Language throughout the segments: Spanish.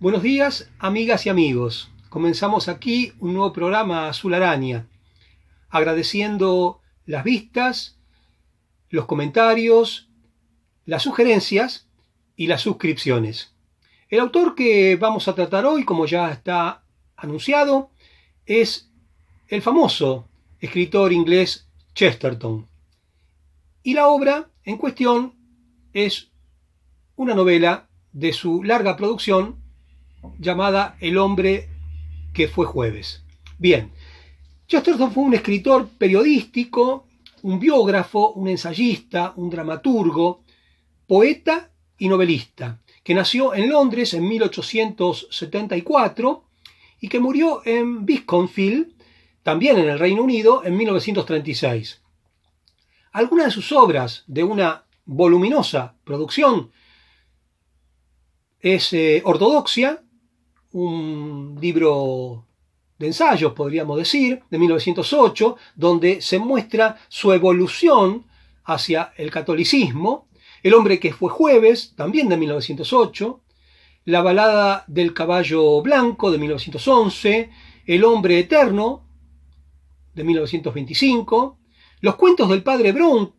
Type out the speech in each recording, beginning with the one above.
Buenos días, amigas y amigos. Comenzamos aquí un nuevo programa Azul Araña, agradeciendo las vistas, los comentarios, las sugerencias y las suscripciones. El autor que vamos a tratar hoy, como ya está anunciado, es el famoso escritor inglés Chesterton. Y la obra en cuestión es una novela de su larga producción llamada El hombre que fue jueves. Bien, Chesterton fue un escritor periodístico, un biógrafo, un ensayista, un dramaturgo, poeta y novelista, que nació en Londres en 1874 y que murió en Beaconsfield, también en el Reino Unido, en 1936. Algunas de sus obras, de una voluminosa producción, es Ortodoxia, un libro de ensayos, podríamos decir, de 1908, donde se muestra su evolución hacia el catolicismo. El hombre que fue jueves, también de 1908. La balada del caballo blanco, de 1911. El hombre eterno, de 1925. Los cuentos del padre Brown,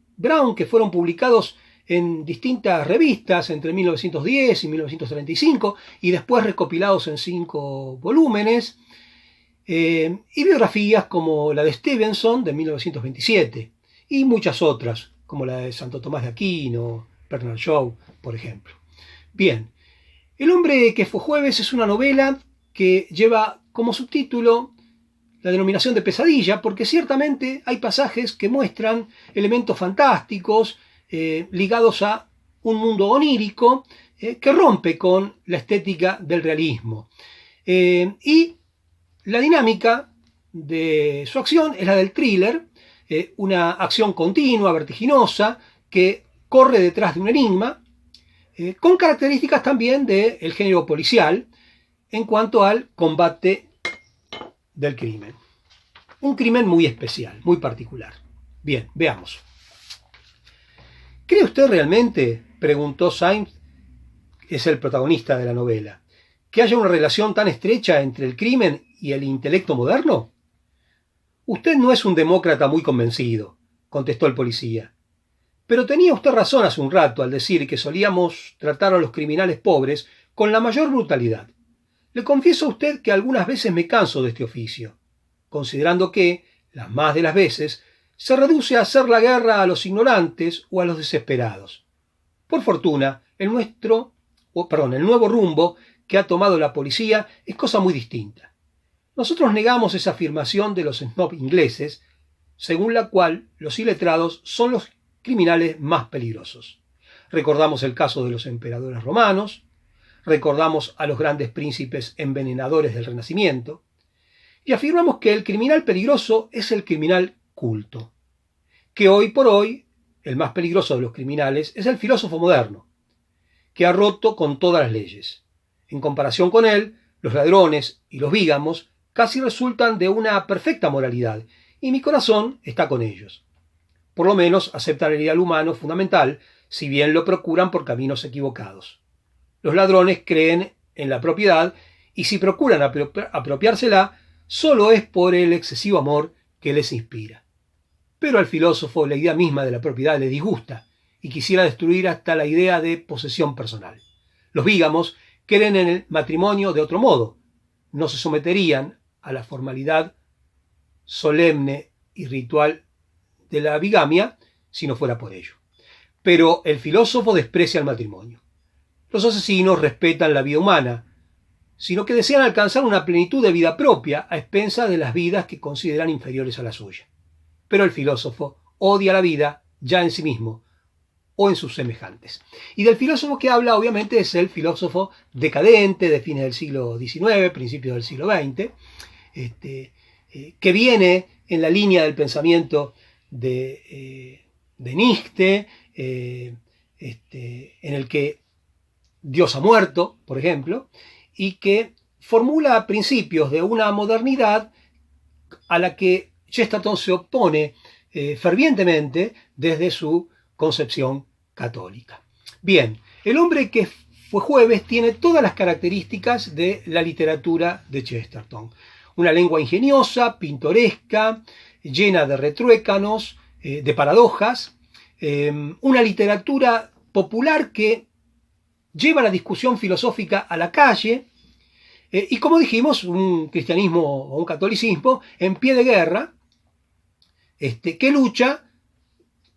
que fueron publicados en distintas revistas entre 1910 y 1935 y después recopilados en 5 volúmenes, y biografías como la de Stevenson de 1927 y muchas otras como la de Santo Tomás de Aquino, Bernard Shaw, por ejemplo. Bien, El hombre que fue jueves es una novela que lleva como subtítulo la denominación de pesadilla, porque ciertamente hay pasajes que muestran elementos fantásticos ligados a un mundo onírico que rompe con la estética del realismo. Y la dinámica de su acción es la del thriller, una acción continua, vertiginosa, que corre detrás de un enigma, con características también del género policial en cuanto al combate del crimen. Un crimen muy especial, muy particular. Bien, veamos. ¿Cree usted realmente, preguntó Symes, que es el protagonista de la novela, que haya una relación tan estrecha entre el crimen y el intelecto moderno? Usted no es un demócrata muy convencido, contestó el policía. Pero tenía usted razón hace un rato al decir que solíamos tratar a los criminales pobres con la mayor brutalidad. Le confieso a usted que algunas veces me canso de este oficio, considerando que, las más de las veces, se reduce a hacer la guerra a los ignorantes o a los desesperados. Por fortuna, el nuevo rumbo que ha tomado la policía es cosa muy distinta. Nosotros negamos esa afirmación de los snob ingleses, según la cual los iletrados son los criminales más peligrosos. Recordamos el caso de los emperadores romanos, recordamos a los grandes príncipes envenenadores del Renacimiento, y afirmamos que el criminal peligroso es el criminal culto, que hoy por hoy el más peligroso de los criminales es el filósofo moderno, que ha roto con todas las leyes. En comparación con él, los ladrones y los bígamos casi resultan de una perfecta moralidad, y mi corazón está con ellos. Por lo menos aceptan el ideal humano fundamental, si bien lo procuran por caminos equivocados. Los ladrones creen en la propiedad, y si procuran apropiársela, solo es por el excesivo amor que les inspira. Pero al filósofo la idea misma de la propiedad le disgusta, y quisiera destruir hasta la idea de posesión personal. Los bígamos creen en el matrimonio de otro modo. No se someterían a la formalidad solemne y ritual de la bigamia si no fuera por ello. Pero el filósofo desprecia el matrimonio. Los asesinos respetan la vida humana, sino que desean alcanzar una plenitud de vida propia a expensas de las vidas que consideran inferiores a la suya. Pero el filósofo odia la vida ya en sí mismo o en sus semejantes. Y del filósofo que habla, obviamente, es el filósofo decadente de fines del siglo XIX, principios del siglo XX, que viene en la línea del pensamiento de Nietzsche, en el que Dios ha muerto, por ejemplo, y que formula principios de una modernidad a la que Chesterton se opone fervientemente desde su concepción católica. Bien, El hombre que fue jueves, tiene todas las características de la literatura de Chesterton. Una lengua ingeniosa, pintoresca, llena de retruécanos, de paradojas, una literatura popular que lleva la discusión filosófica a la calle, y como dijimos, un cristianismo o un catolicismo en pie de guerra, que lucha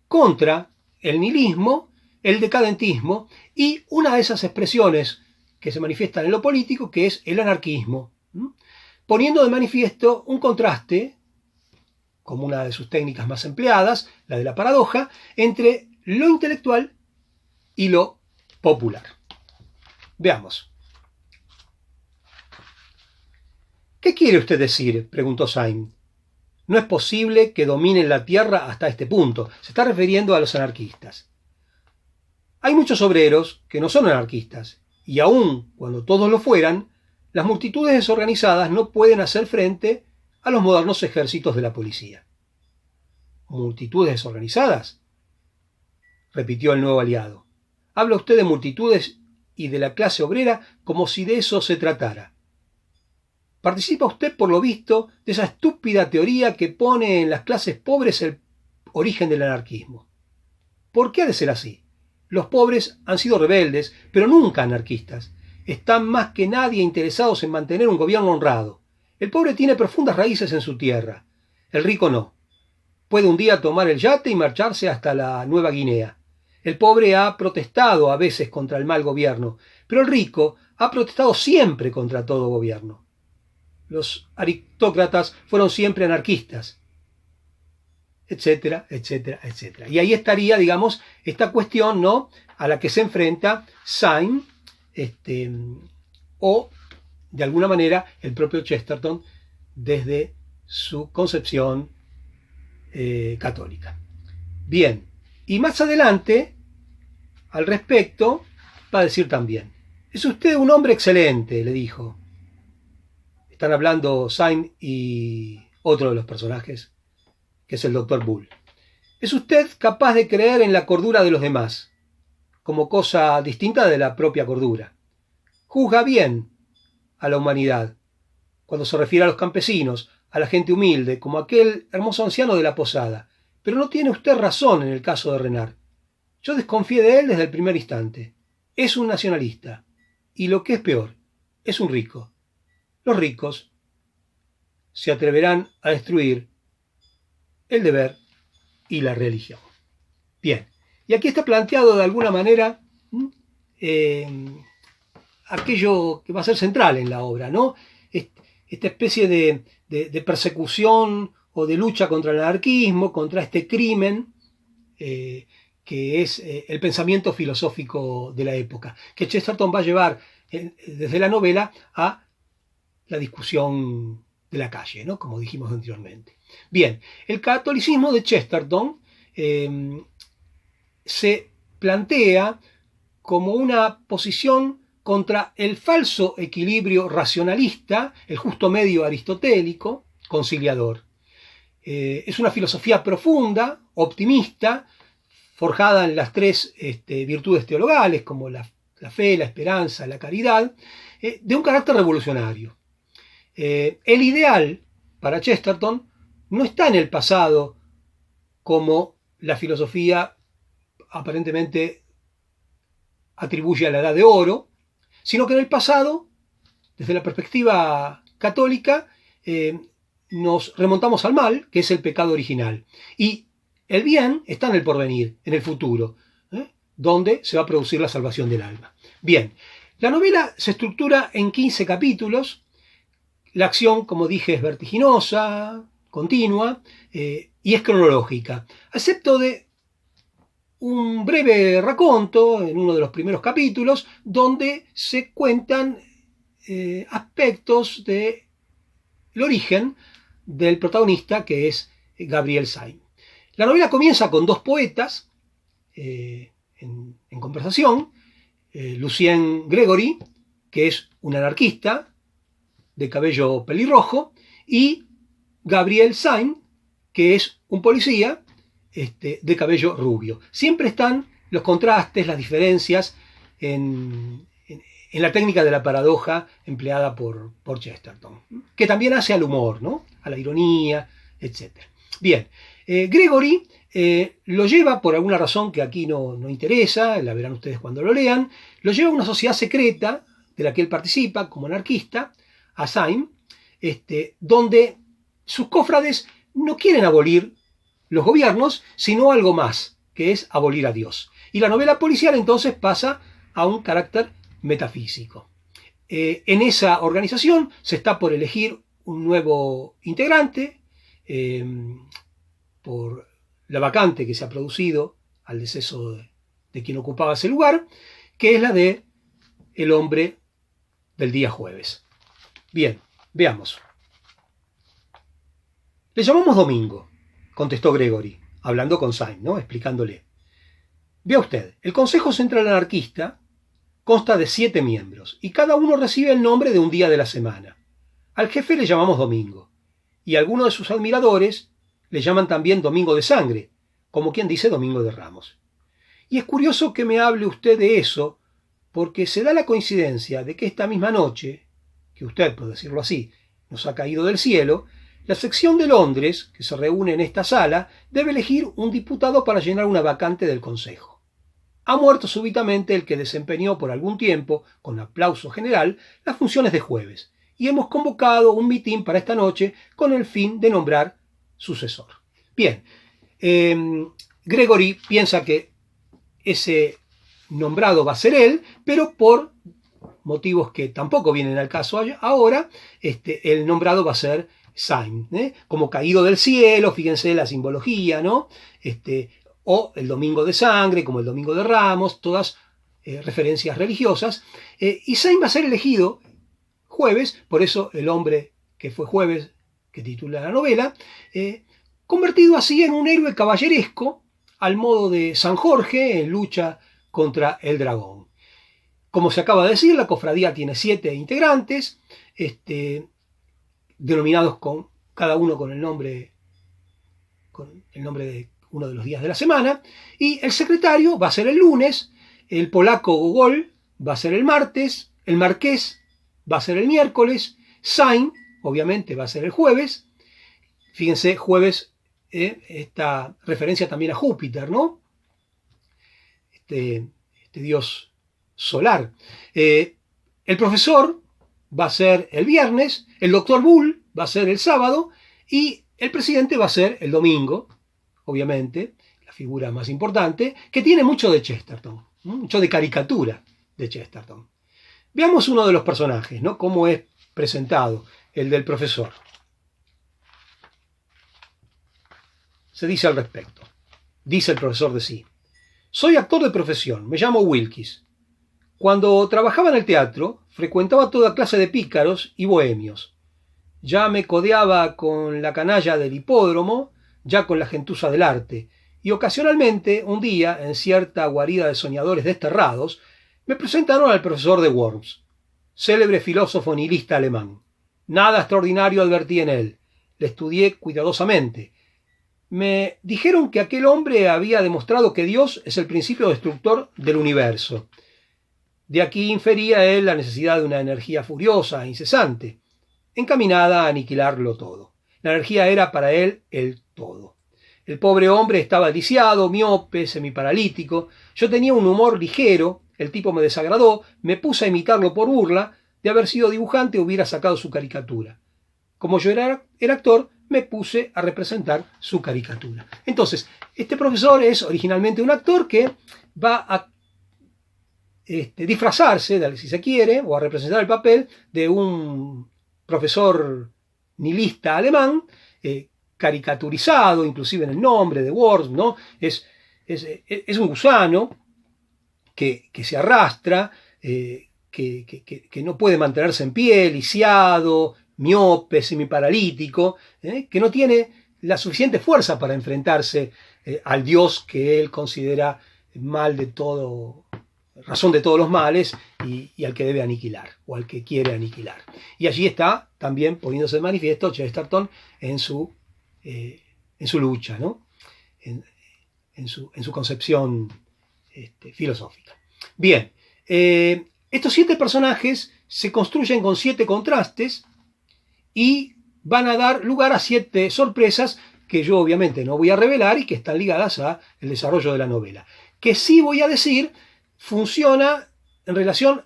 contra el nihilismo, el decadentismo y una de esas expresiones que se manifiestan en lo político, que es el anarquismo, poniendo de manifiesto un contraste, como una de sus técnicas más empleadas, la de la paradoja, entre lo intelectual y lo popular. Veamos. ¿Qué quiere usted decir?, preguntó Syme. No es posible que dominen la tierra hasta este punto. Se está refiriendo a los anarquistas. Hay muchos obreros que no son anarquistas, y aun cuando todos lo fueran, las multitudes desorganizadas no pueden hacer frente a los modernos ejércitos de la policía. ¿Multitudes desorganizadas?, repitió el nuevo aliado. Habla usted de multitudes y de la clase obrera como si de eso se tratara. Participa usted, por lo visto, de esa estúpida teoría que pone en las clases pobres el origen del anarquismo. ¿Por qué ha de ser así? Los pobres han sido rebeldes, pero nunca anarquistas. Están más que nadie interesados en mantener un gobierno honrado. El pobre tiene profundas raíces en su tierra. El rico no. Puede un día tomar el yate y marcharse hasta la Nueva Guinea. El pobre ha protestado a veces contra el mal gobierno, pero el rico ha protestado siempre contra todo gobierno. Los aristócratas fueron siempre anarquistas, etcétera, etcétera, etcétera. Y ahí estaría, digamos, esta cuestión, ¿no?, a la que se enfrenta Syme, o, de alguna manera, el propio Chesterton desde su concepción católica. Bien, y más adelante, al respecto, va a decir también: es usted un hombre excelente, le dijo. Están hablando Syme y otro de los personajes, que es el Dr. Bull. Es usted capaz de creer en la cordura de los demás, como cosa distinta de la propia cordura. Juzga bien a la humanidad, cuando se refiere a los campesinos, a la gente humilde, como aquel hermoso anciano de la posada. Pero no tiene usted razón en el caso de Renard. Yo desconfié de él desde el primer instante. Es un nacionalista, y lo que es peor, es un rico. Los ricos se atreverán a destruir el deber y la religión. Bien, y aquí está planteado de alguna manera aquello que va a ser central en la obra, ¿no? Esta especie de persecución o de lucha contra el anarquismo, contra este crimen, que es el pensamiento filosófico de la época, que Chesterton va a llevar desde la novela a la discusión de la calle, ¿no?, como dijimos anteriormente. Bien, el catolicismo de Chesterton se plantea como una posición contra el falso equilibrio racionalista, el justo medio aristotélico, conciliador. Es una filosofía profunda, optimista, forjada en las tres virtudes teologales, como la fe, la esperanza, la caridad, de un carácter revolucionario. El ideal para Chesterton no está en el pasado, como la filosofía aparentemente atribuye a la Edad de Oro, sino que en el pasado, desde la perspectiva católica, nos remontamos al mal, que es el pecado original, y el bien está en el porvenir, en el futuro, donde se va a producir la salvación del alma. Bien, la novela se estructura en 15 capítulos. La acción, como dije, es vertiginosa, continua, y es cronológica, excepto de un breve raconto en uno de los primeros capítulos, donde se cuentan aspectos del origen del protagonista, que es Gabriel Syme. La novela comienza con dos poetas en conversación, Lucien Gregory, que es un anarquista de cabello pelirrojo, y Gabriel Syme, que es un policía de cabello rubio. Siempre están los contrastes, las diferencias en en la técnica de la paradoja empleada por Chesterton, que también hace al humor, ¿no? A la ironía, etc. Bien, Gregory lo lleva, por alguna razón que aquí no interesa, la verán ustedes cuando lo lean, lo lleva a una sociedad secreta de la que él participa como anarquista, a Syme, donde sus cofrades no quieren abolir los gobiernos, sino algo más, que es abolir a Dios. Y la novela policial entonces pasa a un carácter metafísico. En esa organización se está por elegir un nuevo integrante por la vacante que se ha producido al deceso de quien ocupaba ese lugar, que es la de el hombre del día jueves. Bien, veamos. Le llamamos Domingo, contestó Gregory, hablando con Syme, ¿no? Explicándole. Vea usted, el Consejo Central Anarquista consta de 7 miembros, y cada uno recibe el nombre de un día de la semana. Al jefe le llamamos Domingo, y algunos de sus admiradores le llaman también Domingo de Sangre, como quien dice Domingo de Ramos. Y es curioso que me hable usted de eso, porque se da la coincidencia de que esta misma noche, que usted, por decirlo así, nos ha caído del cielo, la sección de Londres, que se reúne en esta sala, debe elegir un diputado para llenar una vacante del Consejo. Ha muerto súbitamente el que desempeñó por algún tiempo, con aplauso general, las funciones de jueves, y hemos convocado un mitin para esta noche con el fin de nombrar sucesor. Bien, Gregory piensa que ese nombrado va a ser él, pero por motivos que tampoco vienen al caso ahora, el nombrado va a ser Syme, como caído del cielo, fíjense la simbología, ¿no? O el Domingo de Sangre, como el Domingo de Ramos, todas referencias religiosas, y Syme va a ser elegido jueves, por eso el hombre que fue jueves, que titula la novela, convertido así en un héroe caballeresco, al modo de San Jorge en lucha contra el dragón. Como se acaba de decir, la cofradía tiene 7 integrantes, denominados con cada uno con el nombre de uno de los días de la semana, y el secretario va a ser el lunes, el polaco Gogol va a ser el martes, el marqués va a ser el miércoles, Syme, obviamente, va a ser el jueves. Fíjense, jueves, esta referencia también a Júpiter, ¿no? Este dios solar. El profesor va a ser el viernes, el doctor Bull va a ser el sábado y el presidente va a ser el domingo, obviamente, la figura más importante, que tiene mucho de Chesterton, mucho de caricatura de Chesterton. Veamos uno de los personajes, ¿no? Cómo es presentado, el del profesor. Se dice al respecto. Dice el profesor de sí. Soy actor de profesión, me llamo Wilkes. Cuando trabajaba en el teatro, frecuentaba toda clase de pícaros y bohemios. Ya me codeaba con la canalla del hipódromo, ya con la gentuza del arte, y ocasionalmente, un día, en cierta guarida de soñadores desterrados, me presentaron al profesor de Worms, célebre filósofo nihilista alemán. Nada extraordinario advertí en él. Le estudié cuidadosamente. Me dijeron que aquel hombre había demostrado que Dios es el principio destructor del universo. De aquí infería él la necesidad de una energía furiosa e incesante, encaminada a aniquilarlo todo. La energía era para él el todo. El pobre hombre estaba lisiado, miope, semiparalítico. Yo tenía un humor ligero, el tipo me desagradó, me puse a imitarlo por burla. De haber sido dibujante hubiera sacado su caricatura. Como yo era actor, me puse a representar su caricatura. Entonces, este profesor es originalmente un actor que va a disfrazarse, si se quiere, o a representar el papel de un profesor nihilista alemán, caricaturizado, inclusive en el nombre de Worms, ¿no? Es un gusano que se arrastra, que no puede mantenerse en pie, lisiado, miope, semiparalítico, que no tiene la suficiente fuerza para enfrentarse al Dios que él considera mal de todo, razón de todos los males y al que debe aniquilar, o al que quiere aniquilar. Y allí está también poniéndose de manifiesto Chesterton en su lucha, ¿no? en su concepción filosófica. Bien, Estos 7 personajes se construyen con 7 contrastes y van a dar lugar a 7 sorpresas que yo obviamente no voy a revelar y que están ligadas al desarrollo de la novela. Que sí voy a decir funciona en relación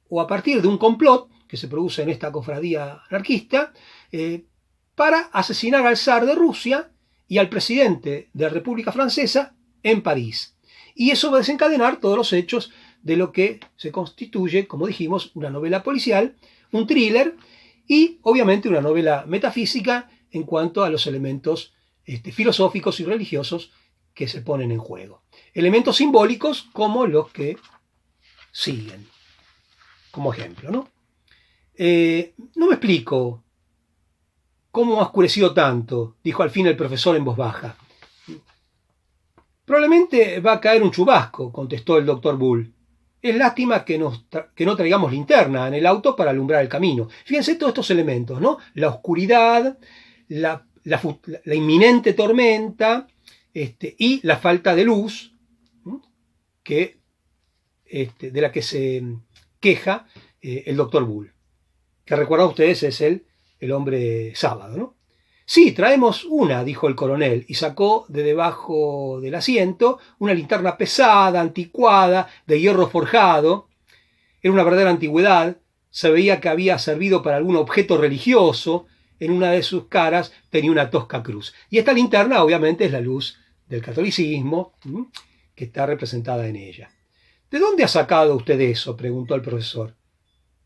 o a partir de un complot que se produce en esta cofradía anarquista para asesinar al zar de Rusia y al presidente de la República Francesa en París. Y eso va a desencadenar todos los hechos de lo que se constituye, como dijimos, una novela policial, un thriller y obviamente una novela metafísica en cuanto a los elementos filosóficos y religiosos que se ponen en juego. Elementos simbólicos como los que siguen, como ejemplo, ¿no? No me explico cómo ha oscurecido tanto, dijo al fin el profesor en voz baja. Probablemente va a caer un chubasco, contestó el doctor Bull. Es lástima que no traigamos linterna en el auto para alumbrar el camino. Fíjense todos estos elementos, ¿no? La oscuridad, la inminente tormenta y la falta de luz de la que se queja el doctor Bull, que recuerdan ustedes es el hombre sábado, ¿no? Sí, traemos una, dijo el coronel, y sacó de debajo del asiento una linterna pesada, anticuada, de hierro forjado. Era una verdadera antigüedad, se veía que había servido para algún objeto religioso. En una de sus caras tenía una tosca cruz. Y esta linterna, obviamente, es la luz del catolicismo, que está representada en ella. ¿De dónde ha sacado usted eso?, preguntó el profesor.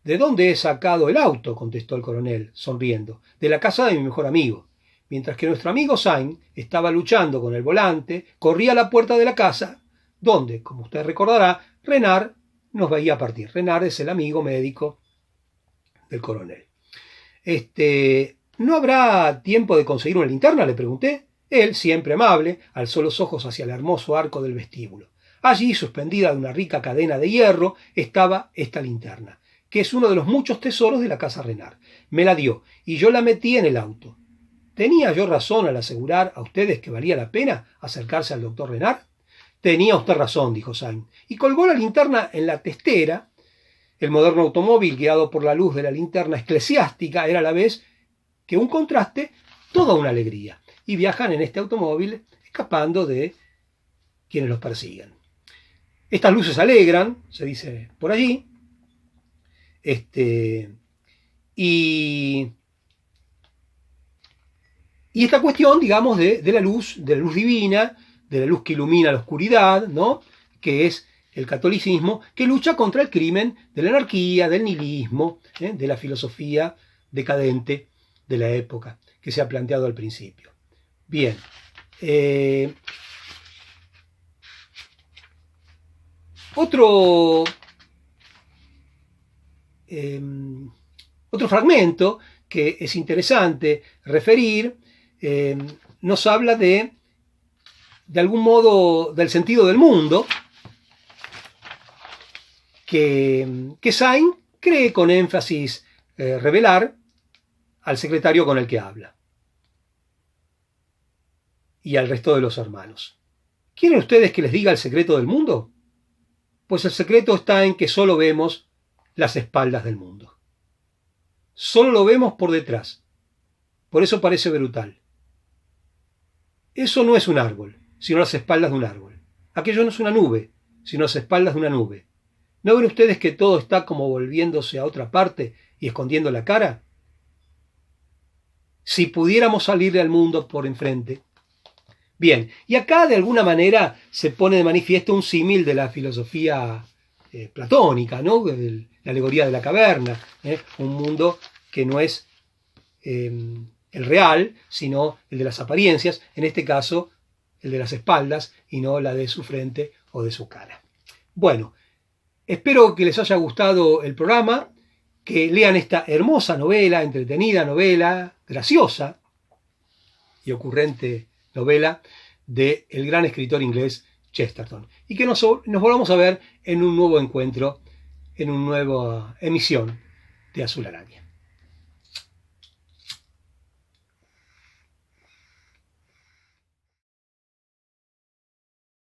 ¿De dónde he sacado el auto?, contestó el coronel, sonriendo. De la casa de mi mejor amigo. Mientras que nuestro amigo Sainz estaba luchando con el volante, corría a la puerta de la casa, donde, como usted recordará, Renard nos veía partir. Renard es el amigo médico del coronel. ¿No habrá tiempo de conseguir una linterna?, le pregunté. Él, siempre amable, alzó los ojos hacia el hermoso arco del vestíbulo. Allí, suspendida de una rica cadena de hierro, estaba esta linterna, que es uno de los muchos tesoros de la casa Renard. Me la dio, y yo la metí en el auto. ¿Tenía yo razón al asegurar a ustedes que valía la pena acercarse al doctor Renard? Tenía usted razón, dijo Sainz, y colgó la linterna en la testera. El moderno automóvil, guiado por la luz de la linterna eclesiástica, era a la vez que un contraste, toda una alegría. Y viajan en este automóvil escapando de quienes los persiguen. Estas luces alegran, se dice por allí, y esta cuestión, digamos, de la luz divina, de la luz que ilumina la oscuridad, ¿no?, que es el catolicismo, que lucha contra el crimen de la anarquía, del nihilismo, de la filosofía decadente de la época que se ha planteado al principio. Bien. Otro fragmento que es interesante referir nos habla de algún modo del sentido del mundo que Sainz cree con énfasis revelar al secretario con el que habla y al resto de los hermanos. ¿Quieren ustedes que les diga el secreto del mundo? Pues el secreto está en que solo vemos las espaldas del mundo. Solo lo vemos por detrás. Por eso parece brutal. Eso no es un árbol, sino las espaldas de un árbol. Aquello no es una nube, sino las espaldas de una nube. ¿No ven ustedes que todo está como volviéndose a otra parte y escondiendo la cara? Si pudiéramos salirle al mundo por enfrente. Bien, y acá de alguna manera se pone de manifiesto un símil de la filosofía platónica, ¿no?, la alegoría de la caverna, un mundo que no es el real, sino el de las apariencias, en este caso el de las espaldas y no la de su frente o de su cara. Bueno, espero que les haya gustado el programa, que lean esta hermosa novela, entretenida novela, graciosa y ocurrente novela del gran escritor inglés Chesterton, y que nos volvamos a ver en un nuevo encuentro, en una nueva emisión de Azul Araña.